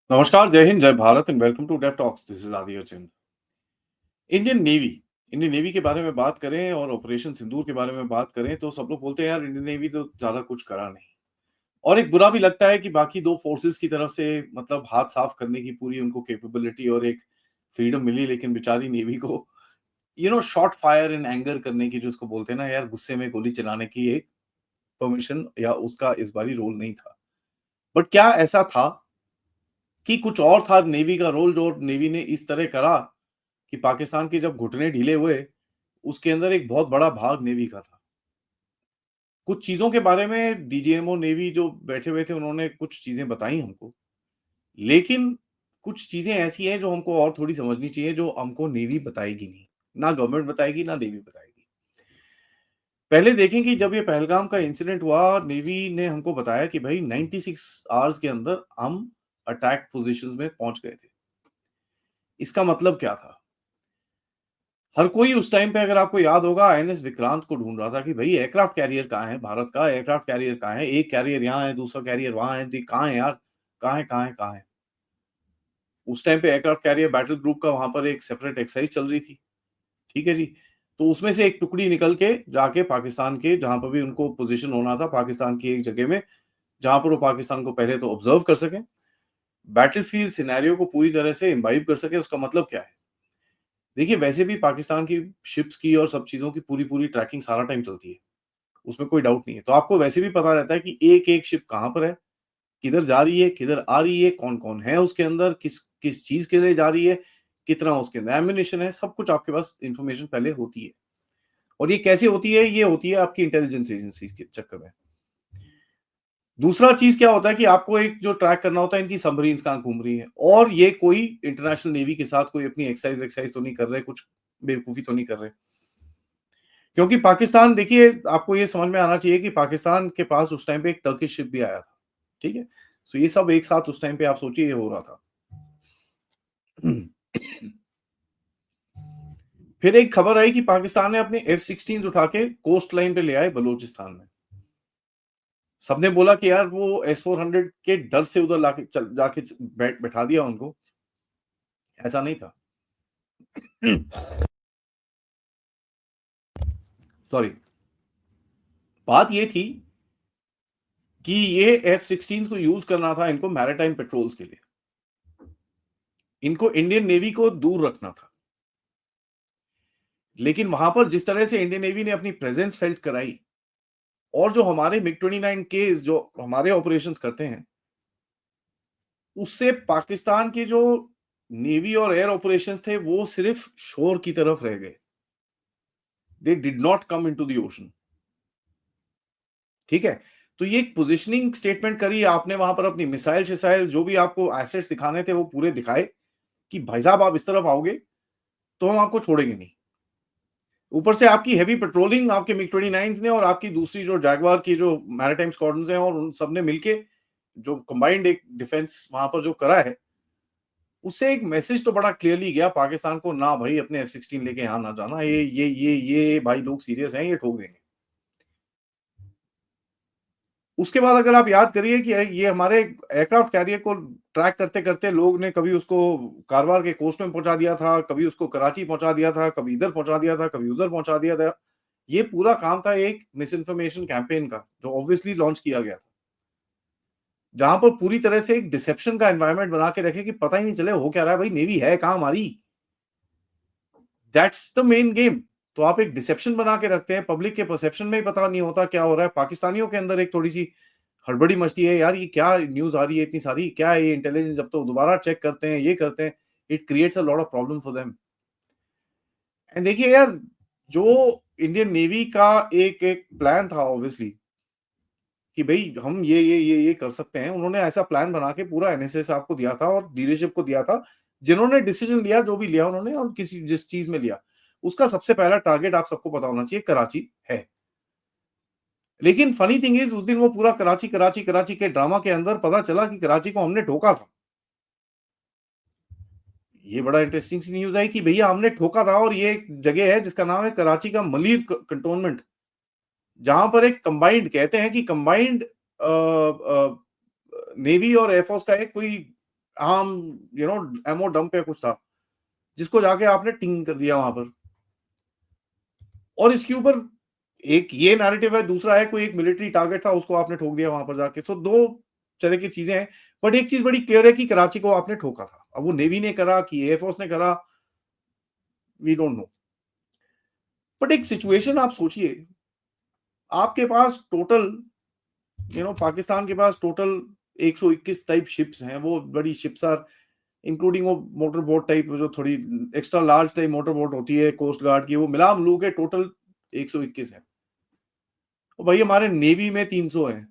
नमस्कार, जय हिंद, जय Bharat and welcome to Dave talks. This is Adi Arjun. Indian navy Indian navy के बारे में बात करें और ऑपरेशन सिंदूर के बारे में बात करें तो सब लोग बोलते हैं यार इंडियन नेवी तो ज्यादा कुछ करा नहीं। और एक बुरा भी लगता है कि बाकी दो फोर्सेस की तरफ से मतलब हाथ साफ करने की पूरी उनको कैपेबिलिटी और एक फ्रीडम मिली, लेकिन बेचारी नेवी को शॉट फायर इन एंगर करने की, जो उसको बोलते हैं ना यार, गुस्से में गोली चलाने की एक परमिशन या उसका इस बारी रोल नहीं था। बट क्या ऐसा था कि कुछ और था नेवी का रोल, जो नेवी ने इस तरह करा कि पाकिस्तान के जब घुटने ढीले हुए, उसके अंदर एक बहुत बड़ा भाग नेवी का था। कुछ चीज़ों के बारे में डीजीएमओ नेवी जो बैठे हुए थे, उन्होंने कुछ चीज़ें बताई हमको। लेकिन कुछ चीज़ें ऐसी हैं जो हमको और थोड़ी समझनी चाहिए, जो हमको नेवी बताएगी नहीं। ना गवर्नमेंट बताएगी, ना नेवी बताएगी। पहले देखें कि जब ये पहलगाम का इंसिडेंट हुआ, नेवी ने हमको बताया कि भई 96 आवर्स के अंदर हम अटैक पोज़ीशंस में पहुँच गए थे। इसका मतलब क्या था? हर कोई उस टाइम पे, अगर आपको याद होगा, आईएनएस विक्रांत को ढूँढ रहा था कि भई एयरक्राफ्ट कैरियर कहाँ है? भारत का एयरक्राफ्ट कैरियर कहाँ है? एक कैरियर यहाँ है, दूसरा कैरियर वहाँ है, कहाँ है यार? कहाँ है, कहाँ है, कहाँ है? उस टाइम पे एयरक्राफ्ट कैरियर बैटल ग्रुप का वहाँ पर एक सेपरेट एक्सरसाइज चल रही थी, ठीक है जी? तो उसमें से एक टुकड़ी निकल के जाके पाकिस्तान के जहाँ पर भी उनको पोज़ीशन होना था, पाकिस्तान की एक जगह में, जहाँ पर वो पाकिस्तान को पहले तो ऑब्ज़र्व कर सकें, बैटलफ़ील्ड सिनेरियो को पूरी तरह से इम्बाइब कर सकें। उसका मतलब क्या है? देखिए, वैसे भी पाकिस्तान की शिप्स की और सब चीज़ों की पूरी-पूरी ट्रैकिंग सारा टाइम चलती है। उसमें कोई डाउट नहीं है। तो आपको वैसे भी पता रहता है कि एक-एक शिप कहाँ पर है, किधर जा रही है, किधर आ रही है, कौन-कौन है उसके अंदर, किस किस चीज़ के लिए जा रही है, कितना उसके अंदर एम्यूनिशन है, सब कुछ आपके पास इन्फॉर्मेशन पहले होती है। और ये कैसे होती है? ये होती है आपकी इंटेलिजेंस एजेंसीज़ के चक्कर में। दूसरा चीज़ क्या होता है कि आपको एक जो ट्रैक करना होता है, इनकी सबमरीन्स कहाँ घूम रही हैं, और ये कोई इंटरनेशनल नेवी के साथ कोई अपनी एक्सरसाइज़ वेक्सरसाइज़ तो नहीं कर रहे, कुछ बेवकूफ़ी तो नहीं कर रहे। क्योंकि पाकिस्तान, देखिए, आपको ये समझ में आना चाहिए कि पाकिस्तान के पास उस टाइम पे एक टर्किश शिप भी आया था, ठीक है? सो ये सब एक साथ उस टाइम पे आप सोचिए ये हो रहा था। फिर एक खबर आई कि पाकिस्तान ने अपने F-16s उठा के कोस्ट लाइन पे ले आए बलूचिस्तान में। सबने बोला कि यार वो S-400 के डर से उधर लाके चल जाके बैठा दिया उनको। ऐसा नहीं था। सॉरी। बात ये थी कि ये F-16s को यूज़ करना था इनको मैरीटाइम पेट्रोल्स के लिए। इनको इंडियन नेवी को दूर रखना था। लेकिन वहाँ पर जिस तरह से इंडियन नेवी ने अपनी प्रेज़ेंस फ़ेल्ट कराई, और जो हमारे मिग-29 केज़ जो हमारे ऑपरेशंस करते हैं, उससे पाकिस्तान के जो नेवी और एयर ऑपरेशंस थे, वो सिर्फ़ शोर की तरफ रह गए। They did not come into the ocean, ठीक है? तो ये एक पोज़िशनिंग स्टेटमेंट करी आपने, वहाँ पर अपनी मिसाइल-शिसाइल जो भी आपको एसेट्स दिखाने थे, वो पूरे दिखाए कि भाई साहब आप इस तरफ आओगे, तो हम आपको छोड़ेंगे नहीं। ऊपर से आपकी हेवी पेट्रोलिंग आपके मिग-29s ने और आपकी दूसरी जो जैगुआर की जो मैरीटाइम स्क्वाड्रन्स हैं, और उन सब ने मिलके जो कंबाइंड एक डिफेंस वहाँ पर जो करा है, उससे एक मैसेज तो बड़ा क्लियरली गया पाकिस्तान को, ना भाई अपने F-16 लेके यहाँ ना जाना, ये भाई लोग सीरियस हैं, ये ठोक देंगे। उसके बाद अगर आप याद करिए कि ये हमारे एयरक्राफ्ट कैरियर को ट्रैक करते-करते लोग ने कभी उसको कारवार के कोस्ट में पहुँचा दिया था, कभी उसको कराची पहुँचा दिया था, कभी इधर पहुँचा दिया था, कभी उधर पहुँचा दिया था। ये पूरा काम था एक मिस इन्फॉर्मेशन कैंपेन का, जो ऑब्वियसली लॉन्च किया गया था। जहाँ पर पूरी तरह से एक डिसेप्शन का एनवायरनमेंट बना के रखे कि पता ही नहीं चले हो क्या रहा है, भाई नेवी है कहाँ हमारी? That's the main game. तो आप एक डिसेप्शन बना के रखते हैं, पब्लिक के परसेप्शन में ही पता नहीं होता क्या हो रहा है। पाकिस्तानियों के अंदर एक थोड़ी-सी हड़बड़ी मचती है, यार ये क्या न्यूज़ आ रही है इतनी सारी? क्या है ये इंटेलिजेंस? जब तो दोबारा चेक करते हैं, ये करते हैं, it creates a lot of problem for them. And देखिए यार, जो इंडियन नेवी का एक एक प्लान था ऑब्वियसली कि भई हम ये कर सकते हैं। उन्होंने ऐसा प्लान बना के पूरा एनएसए साहब को दिया था और लीडरशिप को दिया था, जिन्होंने डिसीजन लिया जो भी लिया उन्होंने, और किसी जिस चीज़ में लिया, उसका सबसे पहला टारगेट आप सबको पता होना चाहिए कराची है। लेकिन फनी थिंग इज़, उस दिन वो पूरा कराची, कराची, कराची के ड्रामा के अंदर पता चला कि कराची को हमने ठोका था। ये बड़ा इंटरेस्टिंग सी न्यूज़ आई कि भैया हमने ठोका था, और ये एक जगह है जिसका नाम है कराची का मलीर कंटोनमेंट, जहाँ पर एक कंबाइंड, कहते हैं कि कंबाइंड नेवी और एयरफोर्स का एक कोई आम एमओ डंप या कुछ था, जिसको जाके आपने टिंग कर दिया वहां पर। और इसके ऊपर एक ये नैरेटिव है, दूसरा है कोई एक मिलिट्री टारगेट था, उसको आपने ठोक दिया वहां पर जाके। सो दो तरह की चीजें हैं, बट एक चीज बड़ी क्लियर है कि कराची को आपने ठोका था। अब वो नेवी ने करा कि एयरफोर्स ने करा, वी डोंट नो। बट एक सिचुएशन आप सोचिए, आपके पास टोटल पाकिस्तान के पास टोटल 121 टाइप शिप्स हैं। वो बड़ी शिप्स आर इंक्लूडिंग वो मोटर बोट टाइप, जो थोड़ी extra large type motor boat होती है कोस्ट गार्ड की, वो मिला मिलू के टोटल 121 है। तो भाई हमारे नेवी में 300 है,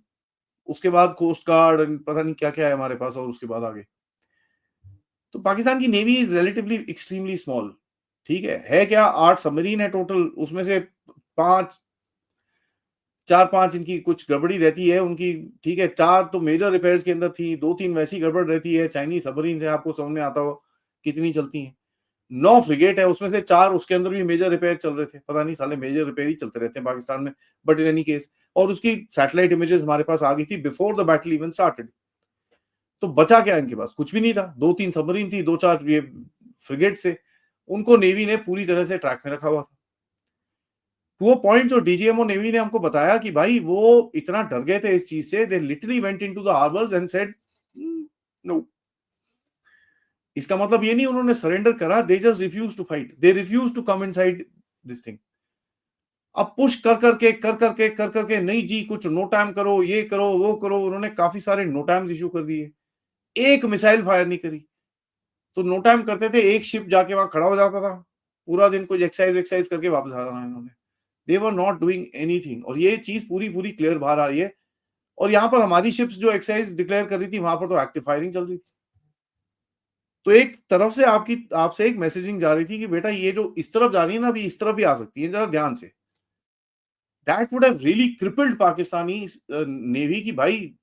उसके बाद कोस्ट गार्ड पता नहीं क्या क्या है हमारे पास, और उसके बाद आगे। तो पाकिस्तान की navy is relatively extremely small. ठीक है क्या 8 सबमरीन है टोटल, उसमें से पांच 4-5 इनकी कुछ गड़बड़ी रहती है उनकी। ठीक है, 4 तो मेजर रिपेयर्स के अंदर थी, 2-3 वैसी गड़बड़ रहती है। चाइनीज सबमरीन है, आपको समझ में आता हो कितनी चलती हैं। 9 फ्रिगेट है, उसमें से 4 उसके अंदर भी मेजर रिपेयर चल रहे थे। पता नहीं साले मेजर रिपेयर ही चलते रहते हैं पाकिस्तान में, बट इन एनी केस। और उसकी सैटेलाइट इमेजेस हमारे पास आ गई थी before the battle even started. तो बचा क्या इनके पास? कुछ भी नहीं था। 2-3 सबमरीन थी, 2-4 ये फ्रिगेट से, उनको नेवी ने पूरी तरह से ट्रैक में रखा हुआ था। वो पॉइंट जो डीजीएमओ नेवी ने हमको बताया कि भाई वो इतना डर गए थे इस चीज से, they literally went into the harbours and said no. इसका मतलब ये नहीं उन्होंने सरेंडर करा, they just refuse to fight, they refuse to come inside this thing. अब पुश कर करके नहीं जी, कुछ नो टाइम करो, ये करो वो करो। उन्होंने काफी सारे नो टाइम्स इशू कर दिए, एक मिसाइल फायर नहीं करी। तो नो टाइम करते थे, एक शिप जाके वहां खड़ा हो जाता था, पूरा दिन कुछ एक्सरसाइज एक्सरसाइज करके वापस आ जाना इन्होंने। दे वर नॉट डूइंग एनीथिंग, और ये चीज पूरी पूरी क्लियर बाहर आ रही है। और यहाँ पर हमारी शिप्स जो एक्सरसाइज डिक्लेयर कर रही थी, वहां पर तो एक्टिव फायरिंग चल रही थी। तो एक तरफ से आपकी आपसे एक मैसेजिंग जा रही थी कि बेटा ये जो इस तरफ जा रही है ना, अभी इस तरफ भी आ सकती है, जरा ध्यान से। That would have really crippled Pakistani navy की भाई,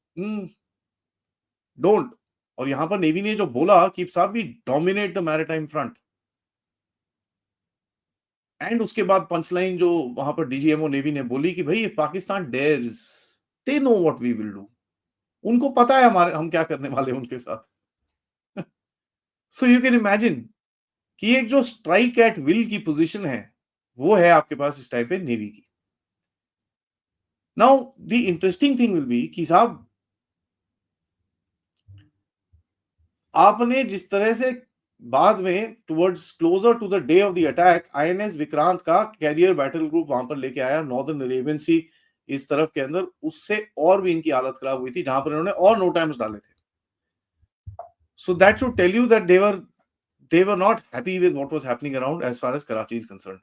डोंट। और यहां पर नेवी ने जो बोला कि साहब we dominate the maritime front, and उसके बाद पंचलाइन जो वहां पर डीजीएमओ नेवी ने बोली कि भाई Pakistan dares, they know what we will do. उनको पता है हमारे हम क्या करने वाले हैं उनके साथ। सो यू कैन इमेजिन कि एक जो स्ट्राइक एट विल की पोजीशन है, वो है आपके पास इस टाइप पे नेवी की। Now the interesting thing will be कि साहब आपने जिस तरह से बाद में towards closure to the day of the attack INS Vikrant का कैरियर बैटल ग्रुप वहां पर लेके आया नॉर्दर्न अरेबियन सी इस तरफ के अंदर, उससे और भी इनकी हालत खराब हुई थी, जहां पर इन्होंने और नो टाइम्स डाले थे। So that should tell you that they were not happy with what was happening around as far as Karachi is concerned.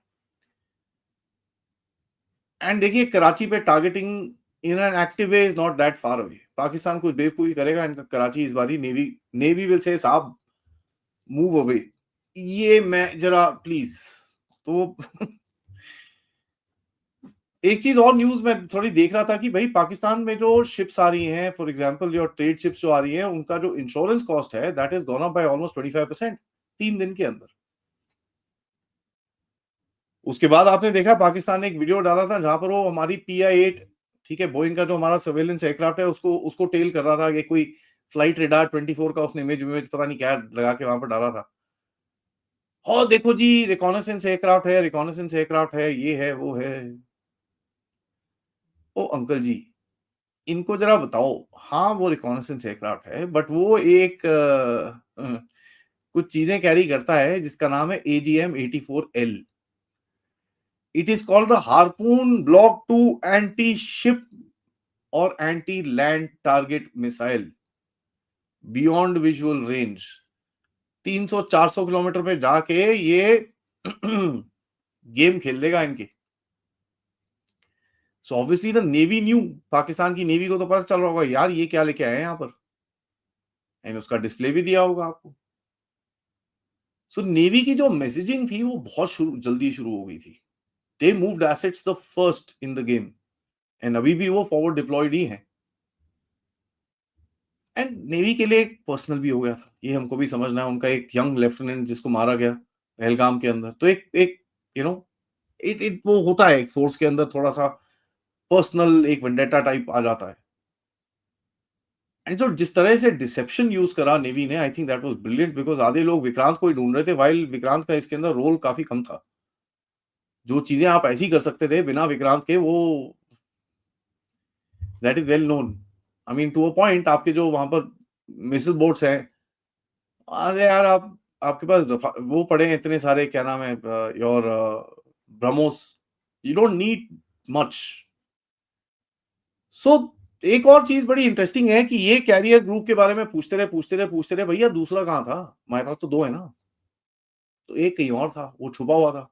And देखिए कराची पे targeting in an active way is not that far away. Pakistan कुछ बेवकूफी करेगा, इनका कराची इस बारी navy navy will say साहब move away, ये मैं जरा प्लीज। तो एक चीज और न्यूज में थोड़ी देख रहा था कि भाई पाकिस्तान में जो शिप्स आ रही हैं, फॉर एग्जांपल जो ट्रेड शिप्स जो आ रही हैं, उनका जो इंश्योरेंस कॉस्ट है that is gone up by almost 25% 3 दिन के अंदर। उसके बाद आपने देखा पाकिस्तान ने एक वीडियो डाला था जहां पर वो हमारी PI-8, ठीक है, बोइंग का जो हमारा सर्वेलेंस एयरक्राफ्ट है, उसको उसको टेल कर रहा था कि कोई फ्लाइट रेडार 24 का उसने इमेज इमेज पता नहीं क्या लगा के वहां पर डाला था। और देखो जी रिकॉनेसेंस एयरक्राफ्ट है, रिकॉनेसेंस एयरक्राफ्ट है, ये है वो है। ओ अंकल जी, इनको जरा बताओ, हाँ वो रिकॉनेसेंस एयरक्राफ्ट है, बट वो एक कुछ चीजें कैरी करता है जिसका नाम है AGM-84L। It is called the harpoon block 2 anti ship और anti land target missile beyond visual range. 300-400 kilometre पे जाके ये गेम खेल देगा इनके। So obviously the navy new, Pakistan की नेवी को तो पता चल रहा होगा यार ये क्या लेके आए हैं यहाँ पर, एंड उसका डिस्प्ले भी दिया होगा आपको। सो नेवी की जो मैसेजिंग थी वो बहुत जल्दी शुरू हो गई थी। They moved assets the first in the game, and अभी भी वो फॉरवर्ड डिप्लॉयड ही है। एंड नेवी के लिए एक पर्सनल भी हो गया था, ये हमको भी समझना है। उनका एक यंग लेफ्टिनेंट जिसको मारा गया पहलगाम के अंदर, तो एक एक यू नो इट इट वो होता है एक फोर्स के अंदर थोड़ा सा पर्सनल एक वेंडेटा टाइप आ जाता है। एंड जो जिस तरह से डिसेप्शन यूज करा नेवी ने, I think that was brilliant, because आधे लोग विक्रांत को ही ढूंढ रहे थे, वाइल विक्रांत का इसके अंदर रोल काफी कम था। जो चीजें आप ऐसे ही कर सकते थे बिना विक्रांत के, वो that is well known. I mean to a point, आपके जो वहां पर मिसिल बोट्स हैं, अरे यार आप, आपके पास वो पड़े हैं इतने सारे, क्या नाम है, your BrahMos, you don't need much. So एक और चीज बड़ी इंटरेस्टिंग है कि ये कैरियर ग्रुप के बारे में पूछते रहे, भैया दूसरा कहाँ था? हमारे पास तो दो है ना। तो एक कहीं और था, वो छुपा हुआ था।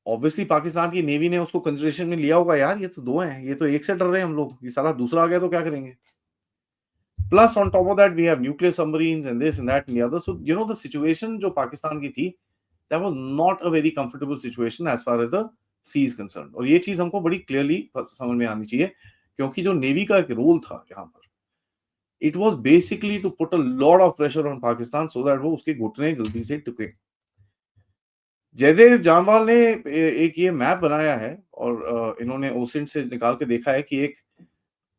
ऑब्वियसली पाकिस्तान की नेवी ने उसको कंसिडरेशन में लिया होगा, यार ये तो दो हैं, ये तो एक से डर रहे हैं हम लोग, ये साला दूसरा आ गया तो क्या करेंगे? Plus on top of that we have nuclear submarines and this and that and the other. So you know the situation जो पाकिस्तान की थी, that was not a very comfortable situation as far as the sea is concerned. और ये चीज हमको बड़ी clearly समझ में आनी चाहिए, क्योंकि जो नेवी का एक रोल था यहाँ पर, it was basically to put a lot of pressure on Pakistan so that वो उसके घुटने जल्दी से टिके। जयदेव जामवाल ने एक ये मैप बनाया है, और इन्होंने ओसिंट से निकाल के देखा है कि एक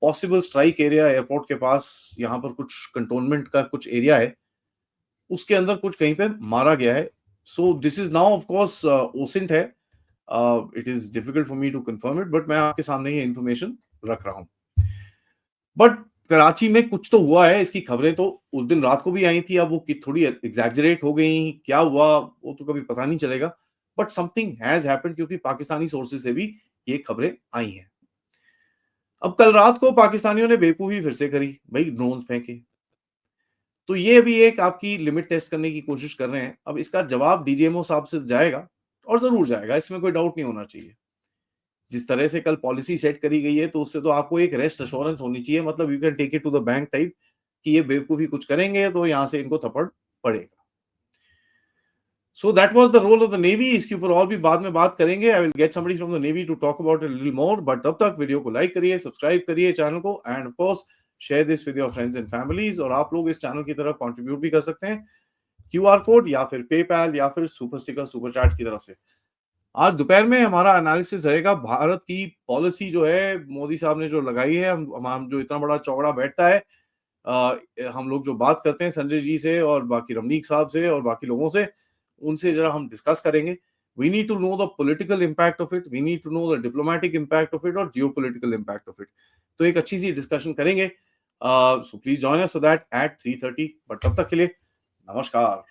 पॉसिबल स्ट्राइक एरिया एयरपोर्ट के पास, यहाँ पर कुछ कंटोनमेंट का कुछ एरिया है, उसके अंदर कुछ कहीं पे मारा गया है। So this is now of course OSINT है, it is difficult for me to confirm it, but मैं आपके सामने ये इन्फॉर्मेशन रख रहा हूँ। बट कराची में कुछ तो हुआ है, इसकी खबरें तो उस दिन रात को भी आई थी, अब वो थोड़ी एग्जैजरेट हो गई, क्या हुआ वो तो कभी पता नहीं चलेगा, बट समथिंग हैज हैपेंड, क्योंकि पाकिस्तानी सोर्सेज से भी ये खबरें आई हैं। अब कल रात को पाकिस्तानियों ने बेवकूफी फिर से करी, भाई ड्रोन फेंके। तो ये भी एक आपकी लिमिट टेस्ट करने की कोशिश कर रहे हैं। अब इसका जवाब डीजीएमओ साहब से जाएगा, और जरूर जाएगा, इसमें कोई डाउट नहीं होना चाहिए। जिस तरह से कल पॉलिसी सेट करी गई है, तो उससे तो आपको एक रेस्ट एश्योरेंस होनी चाहिए, मतलब you can take it to the bank type, कि ये बेवकूफी कुछ करेंगे तो यहां से इनको थप्पड़ पड़ेगा। So that was the role of the navy. इसके ऊपर और भी बाद में बात करेंगे, I will get somebody from the navy to talk about it little more, but तब तक वीडियो को लाइक करिए, सब्सक्राइब करिए चैनल को, end of course share this with your friends and families. और आप लोग इस चैनल की तरफ कंट्रीब्यूट भी कर सकते हैं, क्यूआर कोड या फिर पेपैल या फिर सुपर स्टिकर सुपर चैट की तरफ से। आज दोपहर में हमारा एनालिसिस रहेगा भारत की पॉलिसी जो है मोदी साहब ने जो लगाई है, हम जो इतना बड़ा चौड़ा बैठता है, हम लोग जो बात करते हैं संजय जी से और बाकी रमनीक साहब से और बाकी लोगों से, उनसे जरा हम डिस्कस करेंगे। We need to know the political impact of it, we need to know the diplomatic impact of it और जियोपॉलिटिकल इम्पैक्ट ऑफ इट। तो एक अच्छी सी डिस्कशन करेंगे। So please join us for that at 3:30, but तब तक के लिए नमस्कार।